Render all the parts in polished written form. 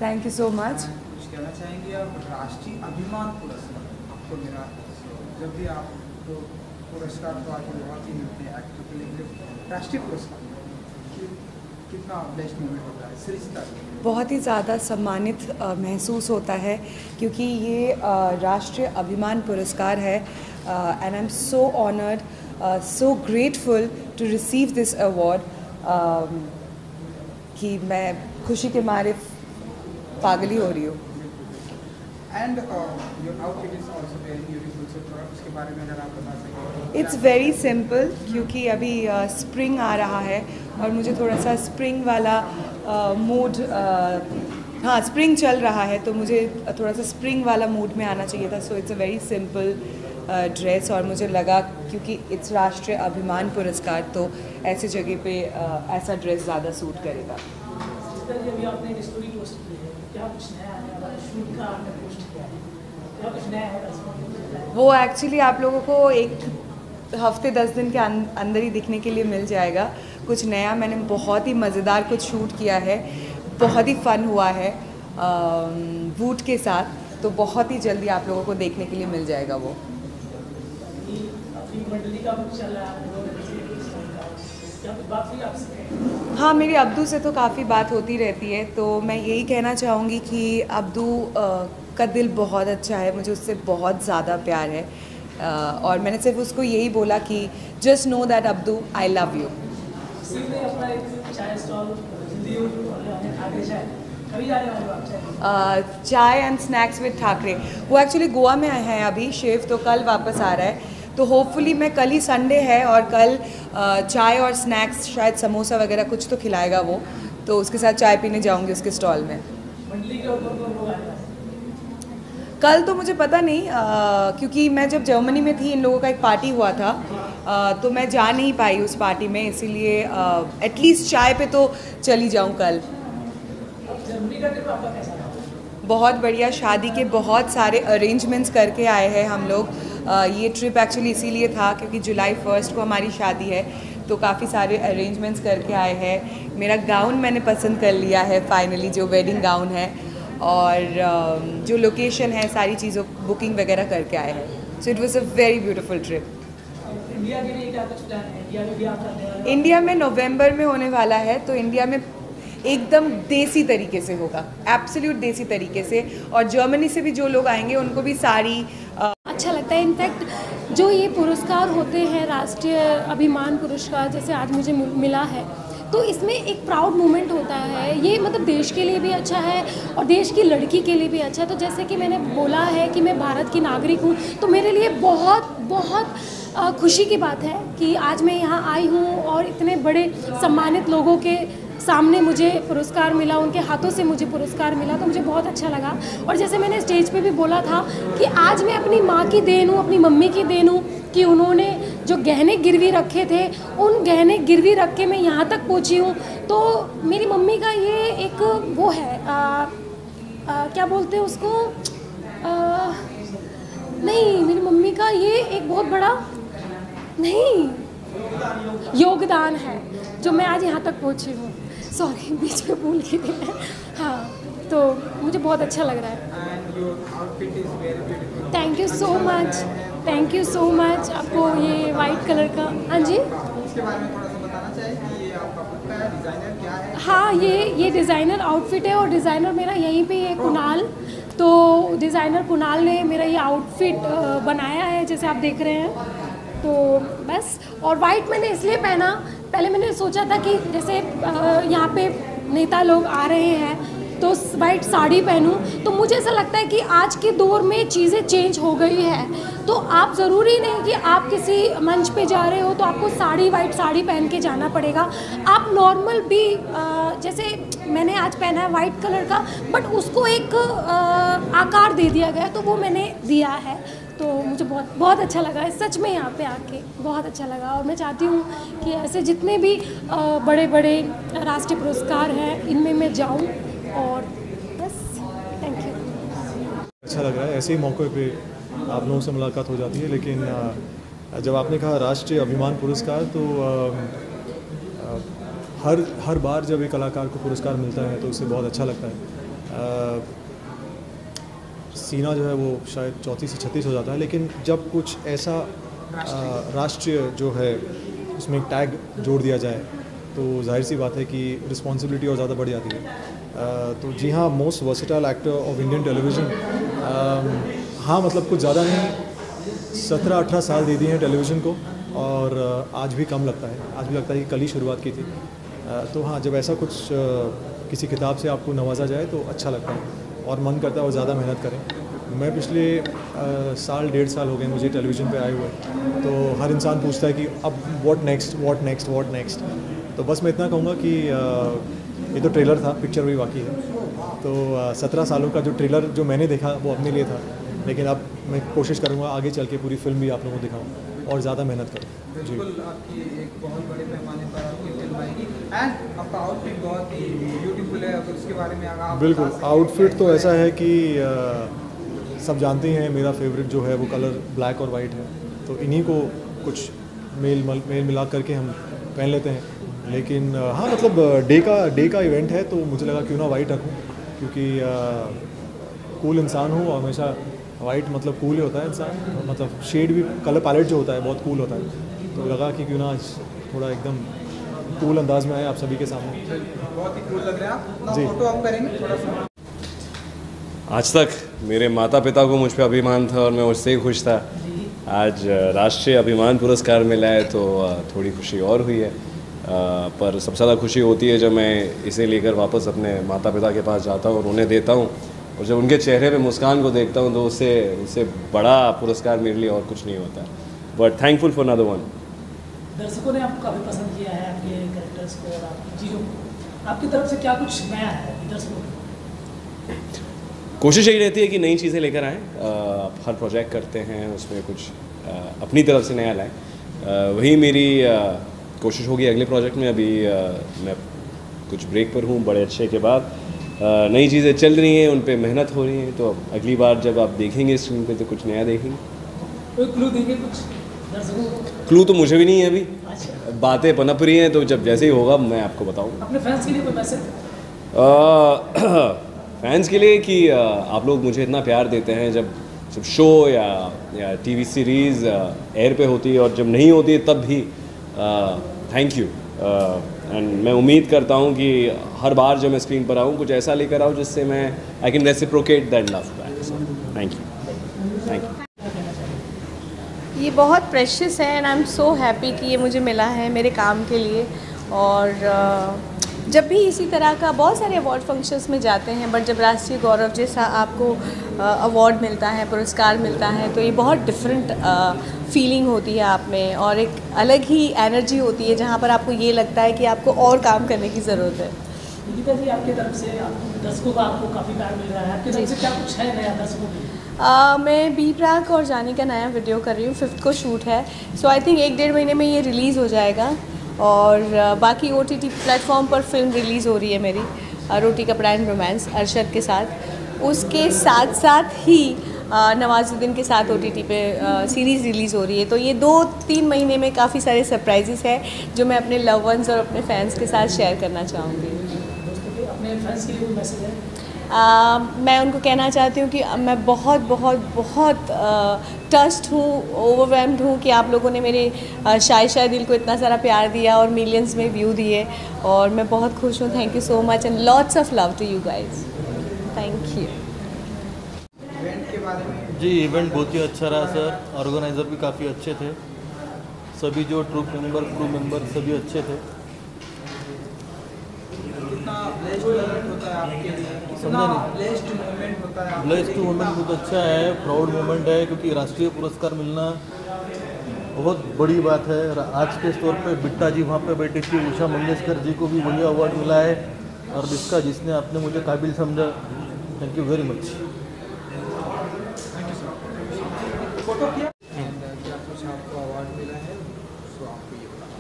Thank you so much. कुछ कहना चाहेंगे आप? राष्ट्रीय अभिमान पुरस्कार आपको मिला, जब भी आपको पुरस्कार तो आगे बहुत ही मिलते हैं एक्टर के लिए, राष्ट्रीय पुरस्कार कितना बेस्ट मोमेंट होता है सरिता? बहुत ही ज़्यादा सम्मानित महसूस होता है क्योंकि ये राष्ट्रीय अभिमान पुरस्कार है and I am so honoured, so grateful to receive this award कि मैं खुशी के मारे पागल ही हो रही हूँ। And your outfit is also very beautiful, so थोड़ा उसके बारे में अगर आप बता सकें। इट्स वेरी सिंपल क्योंकि अभी स्प्रिंग आ रहा है और मुझे थोड़ा सा स्प्रिंग वाला मूड, हाँ स्प्रिंग चल रहा है तो मुझे थोड़ा सा स्प्रिंग वाला मूड में आना चाहिए था। So it's a very simple dress और मुझे लगा क्योंकि इट्स राष्ट्रीय अभिमान पुरस्कार तो ऐसी जगह पे ऐसा ड्रेस ज़्यादा सूट करेगा। वो एक्चुअली आप लोगों को एक हफ्ते 10 दिन के अंदर ही दिखने के लिए मिल जाएगा। कुछ नया मैंने बहुत ही मज़ेदार कुछ शूट किया है, बहुत ही फ़न हुआ है वूट के साथ, तो बहुत ही जल्दी आप लोगों को देखने के लिए मिल जाएगा वो। हाँ, मेरी अब्दू से तो काफ़ी बात होती रहती है, तो मैं यही कहना चाहूँगी कि अब्दू का दिल बहुत अच्छा है, मुझे उससे बहुत ज़्यादा प्यार है और मैंने सिर्फ उसको यही बोला कि just know that Abdu I love you. चाय एंड स्नैक्स विद ठाकरे, वो एक्चुअली गोवा में हैं अभी, शेफ तो कल वापस आ रहा है, तो होपफुली मैं कल ही संडे है और कल चाय और स्नैक्स शायद समोसा वगैरह कुछ तो खिलाएगा वो, तो उसके साथ चाय पीने जाऊंगी उसके स्टॉल में। कल तो मुझे पता नहीं क्योंकि मैं जब जर्मनी में थी इन लोगों का एक पार्टी हुआ था तो मैं जा नहीं पाई उस पार्टी में, इसीलिए एटलीस्ट चाय पे तो चली जाऊं कल। बहुत बढ़िया, शादी के बहुत सारे अरेंजमेंट्स करके आए हैं हम लोग। ये ट्रिप एक्चुअली इसीलिए था क्योंकि जुलाई 1 को हमारी शादी है, तो काफ़ी सारे अरेंजमेंट्स करके आए हैं। मेरा गाउन मैंने पसंद कर लिया है फाइनली, जो वेडिंग गाउन है, और जो लोकेशन है सारी चीज़ों बुकिंग वगैरह करके आए हैं। So it was a very beautiful trip. India में नवंबर में होने वाला है, तो इंडिया में एकदम देसी तरीके से होगा, एब्सोल्यूट देसी तरीके से, और जर्मनी से भी जो लोग आएंगे उनको भी सारी अच्छा लगता है। इनफैक्ट जो ये पुरस्कार होते हैं राष्ट्रीय अभिमान पुरस्कार, जैसे आज मुझे मिला है, तो इसमें एक प्राउड मोमेंट होता है। ये मतलब देश के लिए भी अच्छा है और देश की लड़की के लिए भी अच्छा है। तो जैसे कि मैंने बोला है कि मैं भारत की नागरिक हूँ, तो मेरे लिए बहुत बहुत खुशी की बात है कि आज मैं यहाँ आई हूँ और इतने बड़े सम्मानित लोगों के सामने मुझे पुरस्कार मिला, उनके हाथों से मुझे पुरस्कार मिला, तो मुझे बहुत अच्छा लगा। और जैसे मैंने स्टेज पे भी बोला था कि आज मैं अपनी माँ की देन हूँ, अपनी मम्मी की देन हूँ कि उन्होंने जो गहने गिरवी रखे थे, उन गहने गिरवी रख के मैं यहाँ तक पहुँची हूँ। तो मेरी मम्मी का ये एक वो है क्या बोलते हैं उसको, नहीं, मेरी मम्मी का ये एक बहुत बड़ा नहीं योगदान है जो मैं आज यहाँ तक पहुँची हूँ। सॉरी, बीच में भूल गई थी मैं। हाँ, तो मुझे बहुत अच्छा लग रहा है। Thank you so much, thank you so much. आपको ये वाइट कलर का, हाँ जी, इसके बारे में थोड़ा सा बताना चाहिए कि ये आपका खुद का है, डिज़ाइनर क्या है? हाँ, ये डिज़ाइनर आउटफिट है और डिज़ाइनर मेरा यहीं पे है कुणाल। तो डिज़ाइनर कुणाल ने मेरा ये आउटफिट बनाया है जैसे आप देख रहे हैं। तो बस, और वाइट मैंने इसलिए पहना, पहले मैंने सोचा था कि जैसे यहाँ पे नेता लोग आ रहे हैं तो वाइट साड़ी पहनूं, तो मुझे ऐसा लगता है कि आज के दौर में चीज़ें चेंज हो गई है। तो आप ज़रूरी नहीं कि आप किसी मंच पे जा रहे हो तो आपको वाइट साड़ी पहन के जाना पड़ेगा। आप नॉर्मल भी जैसे मैंने आज पहना है वाइट कलर का, बट उसको एक आकार दे दिया गया, तो वो मैंने दिया है। तो मुझे बहुत बहुत अच्छा लगा है सच में, यहाँ पे आके बहुत अच्छा लगा। और मैं चाहती हूँ कि ऐसे जितने भी बड़े बड़े राष्ट्रीय पुरस्कार हैं इनमें मैं जाऊँ, और बस, थैंक यू। अच्छा लग रहा है, ऐसे ही मौके पे आप लोगों से मुलाकात हो जाती है। लेकिन जब आपने कहा राष्ट्रीय अभिमान पुरस्कार, तो हर बार जब एक कलाकार को पुरस्कार मिलता है तो उससे बहुत अच्छा लगता है। सीना जो है वो शायद 34 से 36 हो जाता है, लेकिन जब कुछ ऐसा राष्ट्रीय जो है उसमें एक टैग जोड़ दिया जाए तो जाहिर सी बात है कि रिस्पॉन्सिबिलिटी और ज़्यादा बढ़ जाती है। तो जी हाँ, most versatile actor of Indian television, हाँ मतलब कुछ ज़्यादा नहीं, 17-18 साल दे दिए हैं टेलीविज़न को, और आज भी कम लगता है, आज भी लगता है कि कल ही शुरुआत की थी। तो हाँ, जब ऐसा कुछ किसी किताब से आपको नवाजा जाए तो अच्छा लगता है और मन करता है और ज़्यादा मेहनत करें। मैं पिछले साल 1.5 साल हो गए मुझे टेलीविज़न पे आए हुए, तो हर इंसान पूछता है कि अब व्हाट नेक्स्ट। तो बस मैं इतना कहूँगा कि ये तो ट्रेलर था, पिक्चर भी बाकी है। तो 17 सालों का जो ट्रेलर जो मैंने देखा वो अपने लिए था, लेकिन अब मैं कोशिश करूँगा आगे चल के पूरी फिल्म भी आप लोगों को दिखाऊँ और ज़्यादा मेहनत करूँ। बिल्कुल, आपकी एक बहुत बड़े पैमाने पर आपकी फिल्म आएगी एंड आपका आउटफिट बहुत ही ब्यूटीफुल है, अगर उसके बारे में अगर आप बिल्कुल, आउटफिट तो ऐसा है कि सब जानते हैं मेरा फेवरेट जो है वो कलर ब्लैक और वाइट है, तो इन्हीं को कुछ मेल मिला करके हम पहन लेते हैं। लेकिन हाँ मतलब डे का इवेंट है तो मुझे लगा क्यों ना वाइट रखूँ, क्योंकि कूल इंसान हूँ और हमेशा वाइट मतलब कूल ही होता है इंसान, मतलब शेड भी कलर पैलेट जो होता है बहुत कूल होता है, तो लगा कि क्यों ना थोड़ा एकदम कूल अंदाज में आए आप सभी के सामने। बहुत ही कूल लग रहे हैं आप। जी। फोटो आप करेंगे थोड़ा सा। आज तक मेरे माता पिता को मुझ पर अभिमान था और मैं उससे ही खुश था। आज राष्ट्रीय अभिमान पुरस्कार मिला है तो थोड़ी खुशी और हुई है, पर सबसे ज़्यादा खुशी होती है जब मैं इसे लेकर वापस अपने माता पिता के पास जाता हूँ और उन्हें देता हूँ, और जब उनके चेहरे पे मुस्कान को देखता हूँ तो उससे बड़ा पुरस्कार मेरे लिए और कुछ नहीं होता। But thankful for another one. दर्शकों ने आपको काफ़ी पसंद किया है, आपके कैरेक्टर्स को और आपकी चीज़ों को, आपकी तरफ से क्या कुछ नया है दर्शकों को? कोशिश यही रहती है कि नई चीज़ें लेकर आएँ, हर प्रोजेक्ट करते हैं उसमें कुछ अपनी तरफ से नया लाएँ, वही मेरी कोशिश होगी अगले प्रोजेक्ट में। अभी मैं कुछ ब्रेक पर हूँ, बड़े अच्छे के बाद नई चीज़ें चल रही हैं, उन पे मेहनत हो रही हैं, तो अगली बार जब आप देखेंगे स्क्रीन पे तो कुछ नया देखेंगे। कोई क्लू देंगे कुछ दर्शकों को? क्लू तो मुझे भी नहीं है अभी, अच्छा, बातें पनप रही हैं, तो जब जैसे ही होगा मैं आपको बताऊँगा। अपने फैंस के लिए कोई मैसेज? फैंस के लिए कि आप लोग मुझे इतना प्यार देते हैं, जब शो या टीवी सीरीज़ एयर पे होती है और जब नहीं होती है तब भी थैंक यू। एंड मैं उम्मीद करता हूँ कि हर बार जब मैं स्क्रीन पर आऊँ कुछ ऐसा लेकर आऊँ जिससे मैं I can reciprocate that love back. Thank you. ये बहुत प्रेशियस है and I am so happy कि ये मुझे मिला है मेरे काम के लिए। और जब भी इसी तरह का बहुत सारे अवार्ड फंक्शंस में जाते हैं, बट जब राष्ट्रीय गौरव जैसा आपको अवार्ड मिलता है, पुरस्कार मिलता है, तो ये बहुत डिफरेंट फीलिंग होती है आप में, और एक अलग ही एनर्जी होती है जहाँ पर आपको ये लगता है कि आपको और काम करने की ज़रूरत है। निकिता जी, आपकी तरफ से दर्शकों का आपको काफ़ी प्यार मिल रहा है, आपकी तरफ से क्या कुछ है नया दर्शकों के लिए? मैं बी प्राक और जानी का नया वीडियो कर रही हूँ, 5th को शूट है, सो आई थिंक 1-1.5 महीने में ये रिलीज़ हो जाएगा। और बाकी OTT प्लेटफॉर्म पर फिल्म रिलीज़ हो रही है मेरी, रोटी कपड़ा एंड रोमांस अरशद के साथ। उसके साथ साथ ही नवाजुद्दीन के साथ OTT पे सीरीज़ रिलीज़ हो रही है। तो ये 2-3 महीने में काफ़ी सारे सरप्राइजेस हैं जो मैं अपने लव वंस और अपने फैंस के साथ शेयर करना चाहूँगी। अपने फैंस के लिए कोई मैसेज है? मैं उनको कहना चाहती हूँ कि मैं बहुत बहुत बहुत टच्ड हूँ, ओवरवेल्म्ड हूँ कि आप लोगों ने मेरे शाय दिल को इतना सारा प्यार दिया और मिलियंस में व्यू दिए, और मैं बहुत खुश हूँ। Thank you so much and lots of love to you guys. Thank you. Event के बारे में जी, इवेंट बहुत ही अच्छा रहा सर, ऑर्गेनाइज़र भी काफ़ी अच्छे थे, सभी जो ट्रूप मेंबर क्रू मेंबर सभी अच्छे थे। कितना ब्लेस्ड मोमेंट होता है आपके लिए, कितना ब्लेस्ड मोमेंट होता है? ब्लेस्ड मोमेंट बहुत अच्छा है, प्राउड मोमेंट है, क्योंकि राष्ट्रीय पुरस्कार मिलना बहुत बड़ी बात है। आज के तौर पे बिट्टा जी वहाँ पे बैठी थी, उषा मंगेशकर जी को भी वही अवार्ड मिला है, और जिसने आपने मुझे काबिल समझा, thank you very much. Photo किया क्या कुछ आपको अवार्ड मिला है, सो आपको ये बताना।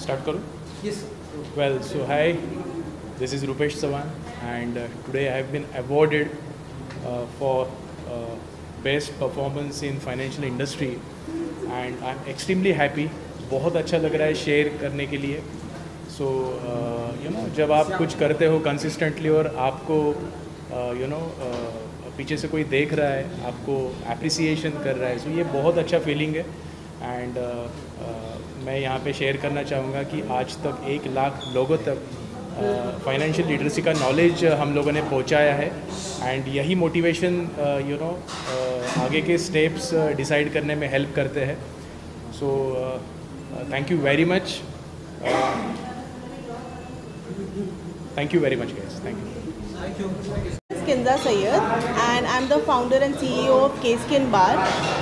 Start करूँ? Yes. Well, so hi, this is Rupesh Sawan, and today I have been awarded for best performance in financial industry, and I'm extremely happy. बहुत अच्छा लग रहा है शेयर करने के लिए। सो जब आप कुछ करते हो कंसिस्टेंटली और आपको पीछे से कोई देख रहा है, आपको अप्रिसिएशन कर रहा है, सो ये बहुत अच्छा फीलिंग है। एंड मैं यहाँ पे शेयर करना चाहूँगा कि आज तक 1 लाख लोगों तक फाइनेंशियल लिटरेसी का नॉलेज हम लोगों ने पहुँचाया है। एंड यही मोटिवेशन आगे के स्टेप्स डिसाइड करने में हेल्प करते हैं। So thank you very much, thank you very much guys, thank you. Kinza Sayyed and I'm the founder and CEO of K-Skin Bar।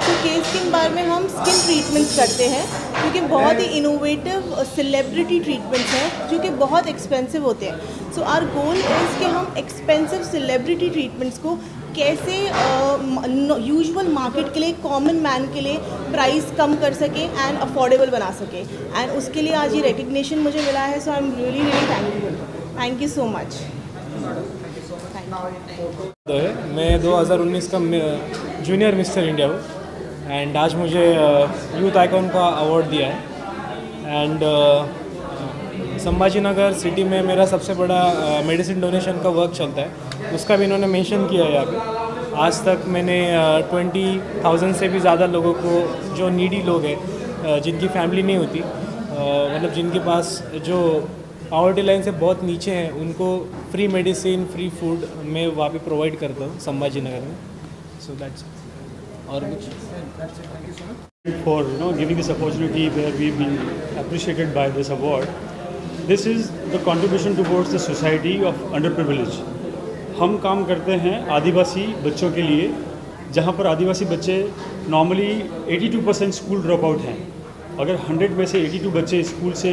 तो K-Skin Bar में हम स्किन ट्रीटमेंट्स करते हैं, क्योंकि बहुत ही इनोवेटिव सेलिब्रिटी ट्रीटमेंट्स हैं जो कि बहुत एक्सपेंसिव होते हैं। सो आवर गोल इज़ कि हम एक्सपेंसिव सेलिब्रिटी ट्रीटमेंट्स को कैसे यूजुअल मार्केट के लिए, कॉमन मैन के लिए प्राइस कम कर सकें एंड अफोर्डेबल बना सकें। एंड उसके लिए आज ये रिकग्निशन मुझे मिला है, so I am really thankful. Thank you so much. मैं 2019 का जूनियर मिस्टर इंडिया हूँ एंड आज मुझे यूथ आइकॉन का अवार्ड दिया है। एंड संभाजी नगर सिटी में मेरा सबसे बड़ा मेडिसिन डोनेशन का वर्क चलता है, उसका भी इन्होंने मेंशन किया है यहाँ पे। आज तक मैंने 20,000 से भी ज़्यादा लोगों को, जो नीडी लोग हैं, जिनकी फैमिली नहीं होती, मतलब जिनके पास जो पॉवर्टी लाइन से बहुत नीचे हैं, उनको फ्री मेडिसिन, फ्री फूड मैं वहाँ पे प्रोवाइड करता हूँ संभाजी नगर में। सो दैट्स और कुछ for giving this opportunity where we been appreciated by this award. This is the contribution towards the society of under privilege. हम काम करते हैं आदिवासी बच्चों के लिए, जहाँ पर आदिवासी बच्चे नॉर्मली 82% स्कूल ड्रॉप आउट हैं। अगर 100 में से 82 बच्चे स्कूल से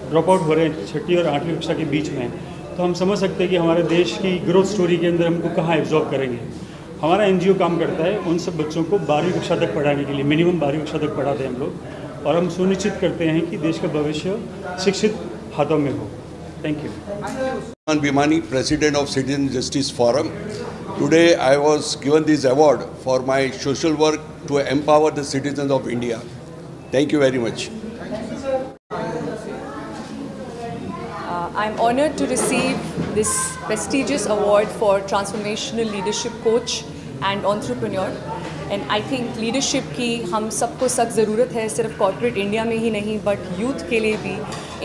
ड्रॉप आउट हो रहे हैं 6ठी और 8वीं कक्षा के बीच में, तो हम समझ सकते हैं कि हमारे देश की ग्रोथ स्टोरी के अंदर हमको कहाँ एब्जॉर्ब करेंगे। हमारा NGO काम करता है उन सब बच्चों को 12वीं कक्षा तक पढ़ाने के लिए, मिनिमम 12वीं कक्षा तक पढ़ाते हैं हम लोग, और हम सुनिश्चित करते हैं कि देश का भविष्य शिक्षित हाथों में हो। Thank you. Bhimani, President of Citizen Justice Forum. Today I was given this award for my social work to empower the citizens of India. Thank you very much. I'm honored to receive this prestigious award for transformational leadership coach and entrepreneur. And I think leadership की हम सबको सख्त ज़रूरत है, सिर्फ corporate India में ही नहीं but youth के लिए भी।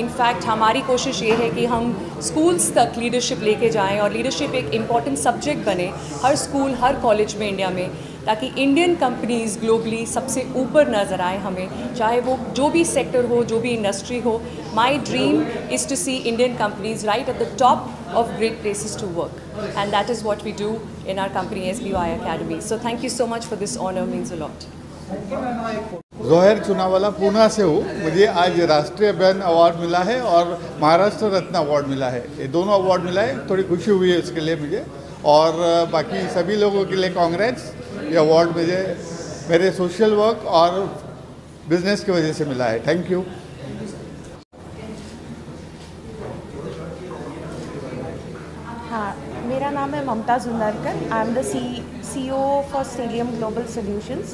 इनफैक्ट हमारी कोशिश ये है कि हम स्कूल्स तक लीडरशिप लेके जाएं और लीडरशिप एक इम्पॉर्टेंट सब्जेक्ट बने हर स्कूल, हर कॉलेज में इंडिया में, ताकि इंडियन कंपनीज़ ग्लोबली सबसे ऊपर नज़र आए हमें, चाहे वो जो भी सेक्टर हो, जो भी इंडस्ट्री हो। My dream is to see Indian companies right at the top of great places to work, and that is what we do in our company SBY Academy. So thank you so much for this honor, means a lot. जोहर चुनावाला पूना से हूँ। मुझे आज राष्ट्रीय अभियान award मिला है और महाराष्ट्र रत्न award मिला है। ये दोनों अवार्ड मिला है, थोड़ी खुशी हुई है उसके लिए मुझे, और बाकी सभी लोगों के लिए कांग्रेट्स। ये अवार्ड मुझे मेरे सोशल वर्क और बिजनेस की वजह से मिला है। Thank you. हाँ, मेरा नाम है Mamta Junnarkar. I am the CEO for Stellium Global Solutions,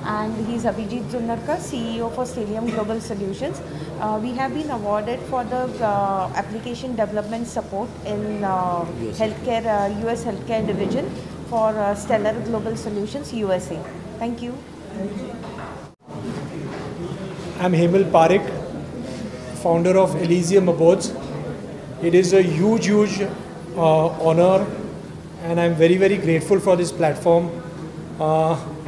and he's Abhijit Junnarkar, CEO for Stellium Global Solutions. We have been awarded for the application development support in healthcare, US healthcare division for Stellar Global Solutions USA. Thank you. I'm Hemal Parekh, founder of Elysium Abodes. It is a huge honor, and I'm very grateful for this platform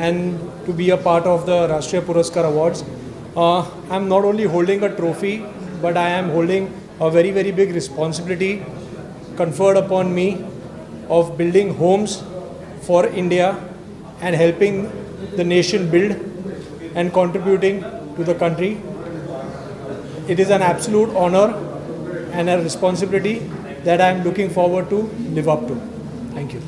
and to be a part of the Rashtriya Puraskar Awards. I'm not only holding a trophy, but I am holding a very big responsibility conferred upon me of building homes for India and helping the nation build and contributing to the country. It is an absolute honor and a responsibility that I am looking forward to live up to. Thank you.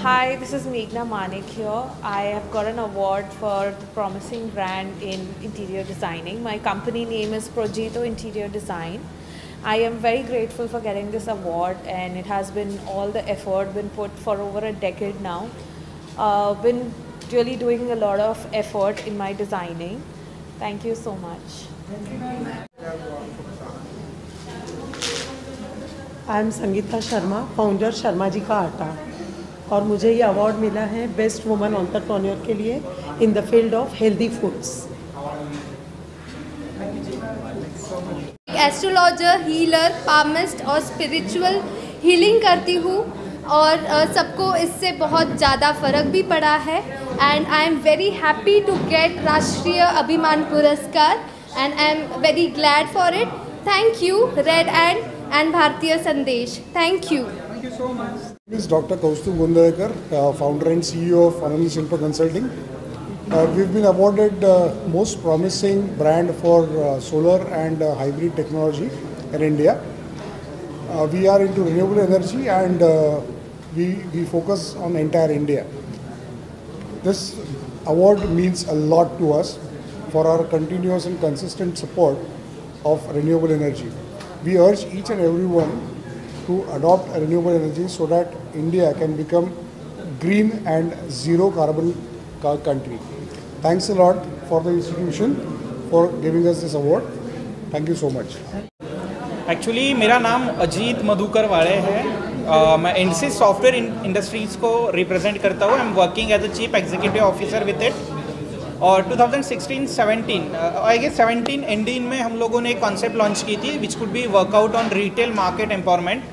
Hi, this is Meghna Manik here. I have got an award for the promising brand in interior designing. My company name is Projeto Interior Design. I am very grateful for getting this award, and it has been all the effort been put for over a decade now. Been really doing a lot of effort in my designing. Thank you so much. I am Sangeeta Sharma, founder Sharma ji का आटा, और मुझे ये award मिला है best woman entrepreneur के लिए in the field of healthy foods. Astrologer, healer, palmist और स्पिरिचुअल हीलिंग करती हूँ और सबको इससे बहुत ज़्यादा फ़र्क भी पड़ा है and I am very happy to get Rashtriya Abhiman Puraskar and I am very glad for it. Thank you Red and Bharatiya Sandesh. Thank you. Thank you so much. This is Dr. Kaustubh Gundarekar, founder and CEO of Anand Shilpa Consulting. We've been awarded most promising brand for solar and hybrid technology in India. We are into renewable energy and we focus on entire India. This award means a lot to us for our continuous and consistent support of renewable energy. We urge each and everyone to adopt a renewable energy so that India can become green and zero carbon country. Thanks a lot for the institution for giving us this award. Thank you so much. Actually मेरा नाम अजीत मधुकर वाले है। मैं Indsys software industries को represent करता हूँ। I am working as a chief executive officer with it. और 2016-17 I guess 17 and में हम लोगों ने एक कॉन्सेप्ट लॉन्च की थी which could be workout on retail market empowerment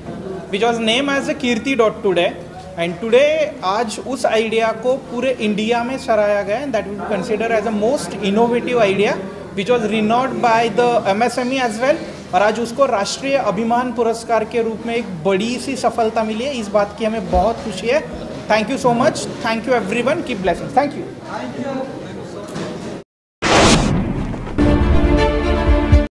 which was name as a Kirti today. And today आज उस आइडिया को पूरे इंडिया में सराहा गया and that will be consider as a most innovative idea which was renowned by the MSME as well. और आज उसको राष्ट्रीय अभिमान पुरस्कार के रूप में एक बड़ी सी सफलता मिली है। इस बात की हमें बहुत खुशी है। Thank you so much. Thank you everyone. Keep blessing. Thank you.